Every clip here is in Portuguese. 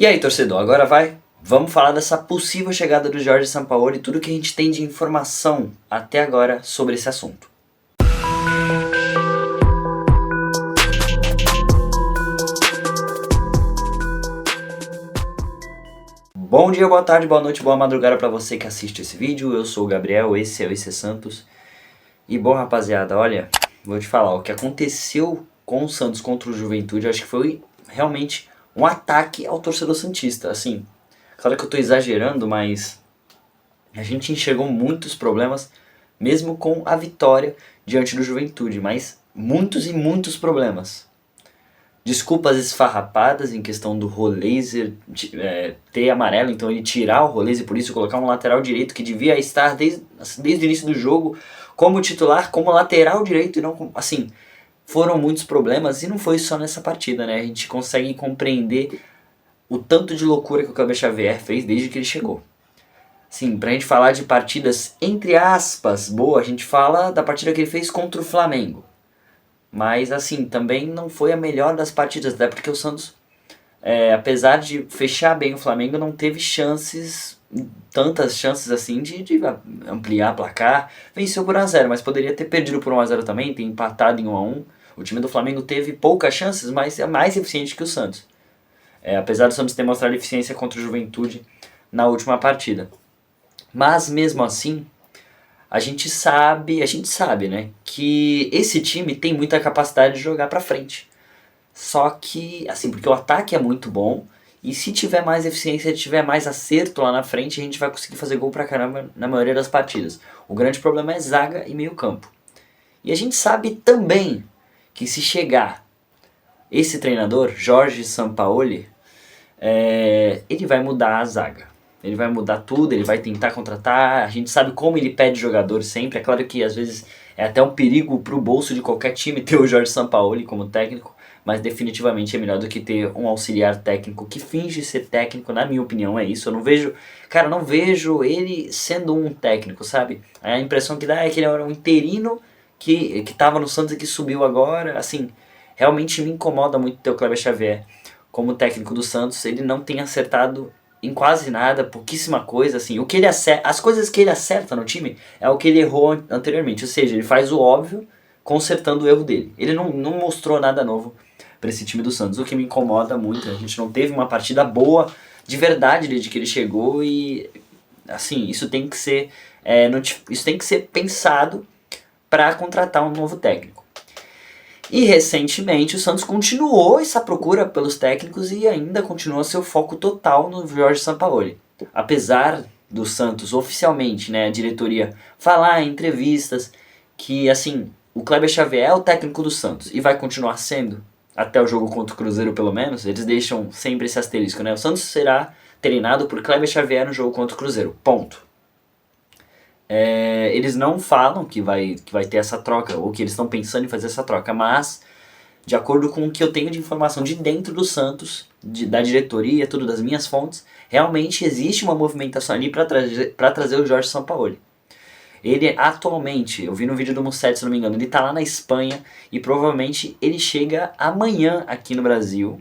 E aí, torcedor, agora vai? Vamos falar dessa possível chegada do Jorge Sampaoli e tudo que a gente tem de informação até agora sobre esse assunto. Bom dia, boa tarde, boa noite, boa madrugada para você que assiste esse vídeo. Eu sou o Gabriel, esse é o IC Santos. E bom, rapaziada, olha, vou te falar, o que aconteceu com o Santos contra o Juventude, eu acho que foi realmente um ataque ao torcedor santista, assim. Claro que eu tô exagerando, mas a gente enxergou muitos problemas, mesmo com a vitória diante do Juventude, mas muitos e muitos problemas. Desculpas esfarrapadas em questão do Roleiser ter amarelo, então ele tirar o Roleiser, por isso colocar um lateral direito que devia estar desde o início do jogo como titular, como lateral direito, e não assim, foram muitos problemas e não foi só nessa partida, né? A gente consegue compreender o tanto de loucura que o Kleber Xavier fez desde que ele chegou. Sim, pra gente falar de partidas entre aspas boa, a gente fala da partida que ele fez contra o Flamengo. Mas assim, também não foi a melhor das partidas, até porque o Santos, apesar de fechar bem o Flamengo, não teve tantas chances assim de ampliar placar. Venceu por 1-0, mas poderia ter perdido por 1-0 também, ter empatado em 1-1. O time do Flamengo teve poucas chances, mas é mais eficiente que o Santos. Apesar do Santos ter mostrado eficiência contra o Juventude na última partida. Mas mesmo assim, a gente sabe, né, que esse time tem muita capacidade de jogar pra frente. Só que, assim, porque o ataque é muito bom, e se tiver mais eficiência, tiver mais acerto lá na frente, a gente vai conseguir fazer gol pra caramba na maioria das partidas. O grande problema é zaga e meio campo. E a gente sabe também que se chegar esse treinador, Jorge Sampaoli, ele vai mudar a zaga. Ele vai mudar tudo, ele vai tentar contratar, a gente sabe como ele pede jogador sempre. É claro que às vezes é até um perigo pro bolso de qualquer time ter o Jorge Sampaoli como técnico, mas definitivamente é melhor do que ter um auxiliar técnico que finge ser técnico, na minha opinião é isso. Eu não vejo ele sendo um técnico, sabe? A impressão que dá é que ele era um interino que tava no Santos e que subiu agora, assim, realmente me incomoda muito ter o Kleber Xavier como técnico do Santos. Ele não tem acertado em quase nada, pouquíssima coisa, assim. As coisas que ele acerta no time é o que ele errou anteriormente, ou seja, ele faz o óbvio consertando o erro dele. Ele não mostrou nada novo para esse time do Santos, o que me incomoda muito. A gente não teve uma partida boa de verdade desde que ele chegou e, assim, isso tem que ser pensado para contratar um novo técnico. E recentemente o Santos continuou essa procura pelos técnicos e ainda continua seu foco total no Jorge Sampaoli. Apesar do Santos oficialmente, né, a diretoria falar em entrevistas que assim, o Kleber Xavier é o técnico do Santos e vai continuar sendo até o jogo contra o Cruzeiro pelo menos, eles deixam sempre esse asterisco, né? O Santos será treinado por Kleber Xavier no jogo contra o Cruzeiro, ponto. Eles não falam que vai ter essa troca, ou que eles estão pensando em fazer essa troca, mas, de acordo com o que eu tenho de informação de dentro do Santos, da diretoria, tudo das minhas fontes, realmente existe uma movimentação ali para trazer o Jorge Sampaoli. Ele atualmente, eu vi no vídeo do Musset, se não me engano, ele está lá na Espanha e provavelmente ele chega amanhã aqui no Brasil.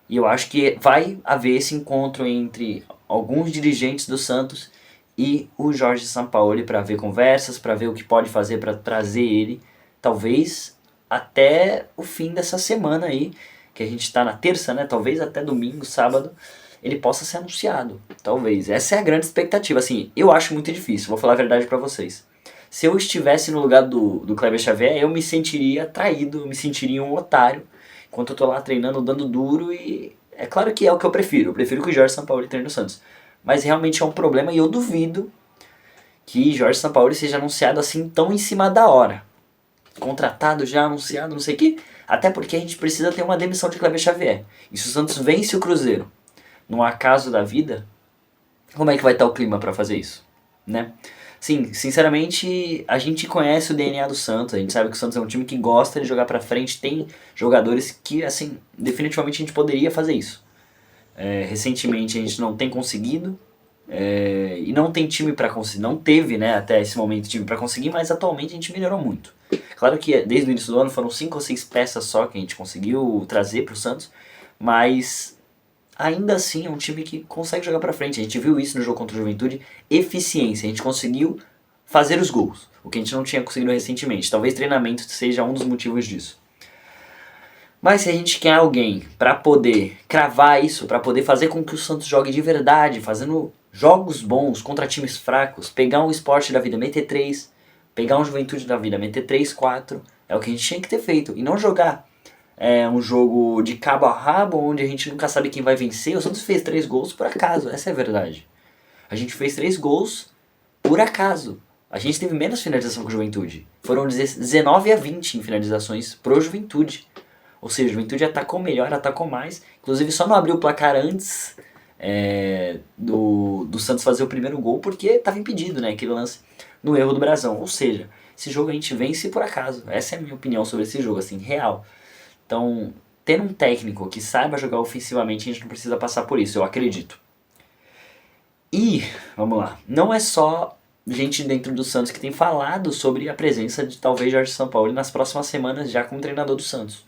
E eu acho que vai haver esse encontro entre alguns dirigentes do Santos e o Jorge Sampaoli para ver conversas, para ver o que pode fazer para trazer ele, talvez até o fim dessa semana aí, que a gente está na terça, né? Talvez até domingo, sábado, ele possa ser anunciado, talvez. Essa é a grande expectativa, assim, eu acho muito difícil, vou falar a verdade para vocês. Se eu estivesse no lugar do Kleber Xavier, eu me sentiria traído, eu me sentiria um otário, enquanto eu tô lá treinando, dando duro, e é claro que é o que eu prefiro que o Jorge Sampaoli treine no Santos. Mas realmente é um problema e eu duvido que Jorge Sampaoli seja anunciado assim tão em cima da hora. Contratado já, anunciado, não sei o que. Até porque a gente precisa ter uma demissão de Kleber Xavier. E se o Santos vence o Cruzeiro, num acaso da vida, como é que vai estar o clima para fazer isso? Né? Sim, sinceramente, a gente conhece o DNA do Santos. A gente sabe que o Santos é um time que gosta de jogar pra frente. Tem jogadores que, assim, definitivamente a gente poderia fazer isso. Recentemente a gente não tem conseguido e não tem time para conseguir, não teve, né, até esse momento time para conseguir, mas atualmente a gente melhorou muito. Claro que desde o início do ano foram 5 ou 6 peças só que a gente conseguiu trazer para o Santos, mas ainda assim é um time que consegue jogar pra frente. A gente viu isso no jogo contra o Juventude, eficiência, a gente conseguiu fazer os gols, o que a gente não tinha conseguido recentemente. Talvez treinamento seja um dos motivos disso. Mas se a gente quer alguém para poder cravar isso, para poder fazer com que o Santos jogue de verdade, fazendo jogos bons contra times fracos, pegar um Sport da vida, meter 3, pegar um Juventude da vida, meter 3, 4, é o que a gente tinha que ter feito. E não jogar um jogo de cabo a rabo, onde a gente nunca sabe quem vai vencer. O Santos fez 3 gols por acaso, essa é a verdade. A gente fez 3 gols por acaso. A gente teve menos finalização que o Juventude. Foram 19 a 20 em finalizações pro Juventude. Ou seja, o Juventude atacou melhor, atacou mais. Inclusive só não abriu o placar antes do Santos fazer o primeiro gol, porque estava impedido, né? Aquele lance no erro do Brasão. Ou seja, esse jogo a gente vence por acaso. Essa é a minha opinião sobre esse jogo, assim, real. Então, ter um técnico que saiba jogar ofensivamente, a gente não precisa passar por isso, eu acredito. E, vamos lá, não é só gente dentro do Santos que tem falado sobre a presença de talvez Jorge Sampaoli nas próximas semanas já como treinador do Santos.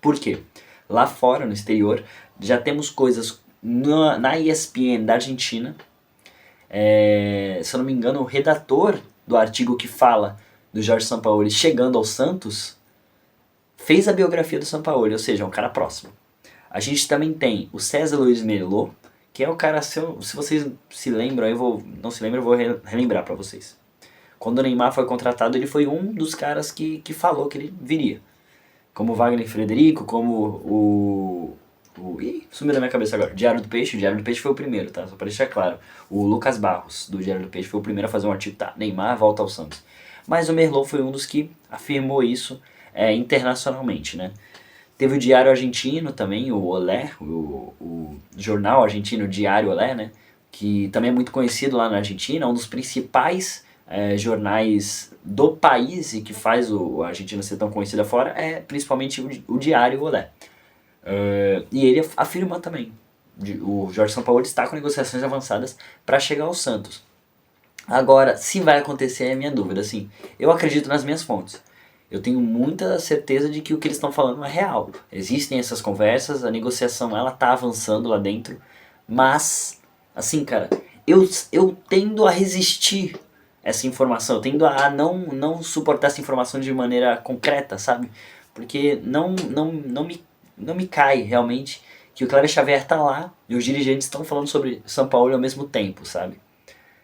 Por quê? Lá fora, no exterior, já temos coisas na ESPN da Argentina. Se eu não me engano, o redator do artigo que fala do Jorge Sampaoli chegando ao Santos fez a biografia do Sampaoli, ou seja, é um cara próximo. A gente também tem o César Luiz Merlot, que é o cara, se vocês se lembram, não se lembram, eu vou relembrar pra vocês. Quando o Neymar foi contratado, ele foi um dos caras que falou que ele viria. Como o Wagner Frederico, como ih, sumiu da minha cabeça agora. Diário do Peixe. O Diário do Peixe foi o primeiro, tá? Só pra deixar claro. O Lucas Barros, do Diário do Peixe, foi o primeiro a fazer um artigo, tá? Neymar volta ao Santos. Mas o Merlot foi um dos que afirmou isso internacionalmente, né? Teve o Diário Argentino também, o Olé, o jornal argentino Diário Olé, né? Que também é muito conhecido lá na Argentina, um dos principais jornais do país e que faz a Argentina ser tão conhecida fora é principalmente o Diário Olé. E ele afirma também, o Jorge Sampaoli está com negociações avançadas para chegar ao Santos. Agora, se vai acontecer é a minha dúvida, assim, eu acredito nas minhas fontes. Eu tenho muita certeza de que o que eles estão falando é real. Existem essas conversas, a negociação ela tá avançando lá dentro, mas, assim, cara, eu tendo a resistir essa informação, eu tendo a não suportar essa informação de maneira concreta, sabe? Porque não me cai realmente que o Kleber Xavier tá lá e os dirigentes estão falando sobre São Paulo ao mesmo tempo, sabe?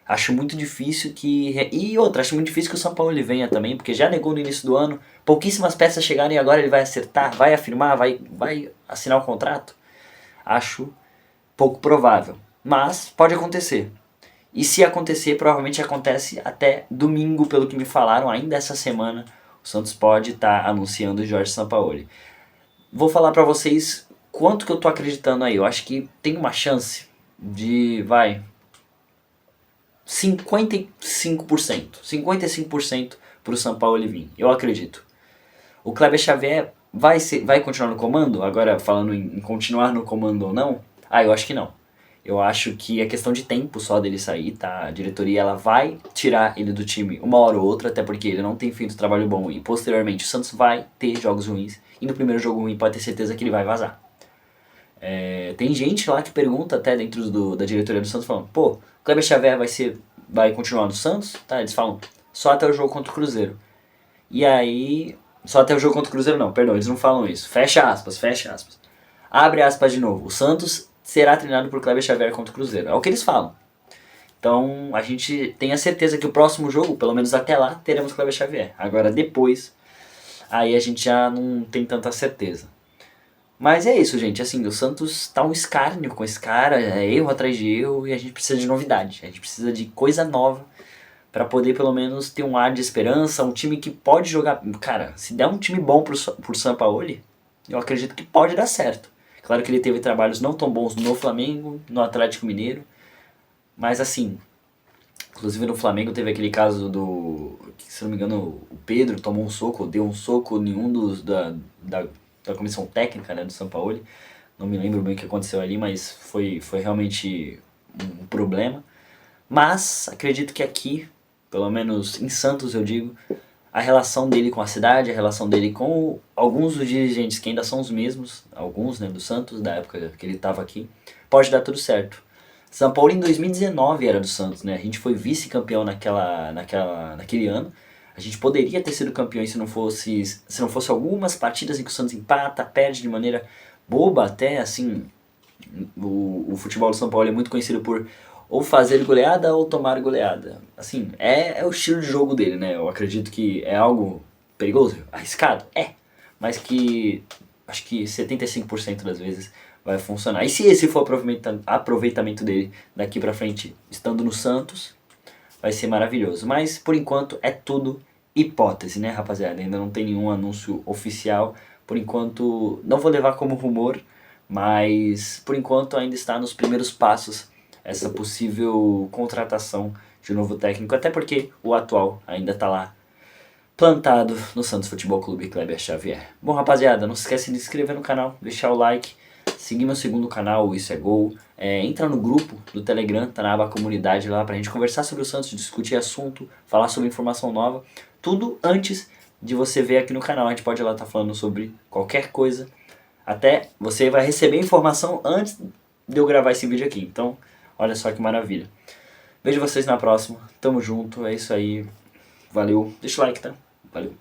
Acho muito difícil que... E outra, acho muito difícil que o São Paulo ele venha também, porque já negou no início do ano, pouquíssimas peças chegaram e agora ele vai acertar, vai afirmar, vai assinar o contrato. Acho pouco provável, mas pode acontecer. E se acontecer, provavelmente acontece até domingo, pelo que me falaram, ainda essa semana, o Santos pode estar anunciando o Jorge Sampaoli. Vou falar pra vocês quanto que eu tô acreditando aí. Eu acho que tem uma chance de, 55%. 55% pro São Paulo vir. Eu acredito. O Kleber Xavier vai continuar no comando? Agora falando em continuar no comando ou não? Eu acho que não. Eu acho que é questão de tempo só dele sair, tá? A diretoria ela vai tirar ele do time uma hora ou outra, até porque ele não tem feito trabalho bom e posteriormente o Santos vai ter jogos ruins e no primeiro jogo ruim pode ter certeza que ele vai vazar. Tem gente lá que pergunta até dentro da diretoria do Santos falando, pô, o Kleber Xavier vai continuar no Santos? Tá, eles falam, só até o jogo contra o Cruzeiro. E aí, só até o jogo contra o Cruzeiro não, perdão, eles não falam isso. Fecha aspas. Abre aspas de novo, o Santos será treinado por Kleber Xavier contra o Cruzeiro. É o que eles falam. Então a gente tem a certeza que o próximo jogo, pelo menos até lá, teremos Kleber Xavier. Agora depois, aí a gente já não tem tanta certeza. Mas é isso, gente. Assim, o Santos tá um escárnio com esse cara, erro atrás de erro, e a gente precisa de novidade. A gente precisa de coisa nova para poder pelo menos ter um ar de esperança, um time que pode jogar... Cara, se der um time bom pro Sampaoli, eu acredito que pode dar certo. Claro que ele teve trabalhos não tão bons no Flamengo, no Atlético Mineiro, mas assim, inclusive no Flamengo teve aquele caso se não me engano, o Pedro tomou um soco, deu um soco em um da comissão técnica, né, do Sampaoli. Não me lembro bem o que aconteceu ali, mas foi realmente um problema. Mas acredito que aqui, pelo menos em Santos eu digo, a relação dele com a cidade, a relação dele com alguns dos dirigentes que ainda são os mesmos, alguns, né, do Santos, da época que ele estava aqui, pode dar tudo certo. São Paulo em 2019 era do Santos, né? A gente foi vice-campeão naquele ano. A gente poderia ter sido campeão se não fosse algumas partidas em que o Santos empata, perde de maneira boba até, assim. O futebol do São Paulo é muito conhecido por ou fazer goleada ou tomar goleada. Assim, é o estilo de jogo dele, né? Eu acredito que é algo perigoso, arriscado, mas que acho que 75% das vezes vai funcionar. E se esse for o aproveitamento dele daqui pra frente, estando no Santos, vai ser maravilhoso. Mas por enquanto é tudo hipótese, né, rapaziada? Ainda não tem nenhum anúncio oficial. Por enquanto, não vou levar como rumor, mas por enquanto ainda está nos primeiros passos essa possível contratação de um novo técnico, até porque o atual ainda está lá plantado no Santos Futebol Clube, Kleber Xavier. Bom, rapaziada, não se esquece de se inscrever no canal, deixar o like, seguir meu segundo canal, Isso é Gol, entra no grupo do Telegram, tá na aba comunidade lá pra gente conversar sobre o Santos, discutir assunto, falar sobre informação nova, tudo antes de você ver aqui no canal. A gente pode ir lá estar falando sobre qualquer coisa, até você vai receber informação antes de eu gravar esse vídeo aqui. Então, olha só que maravilha. Vejo vocês na próxima. Tamo junto. É isso aí. Valeu. Deixa o like, tá? Valeu.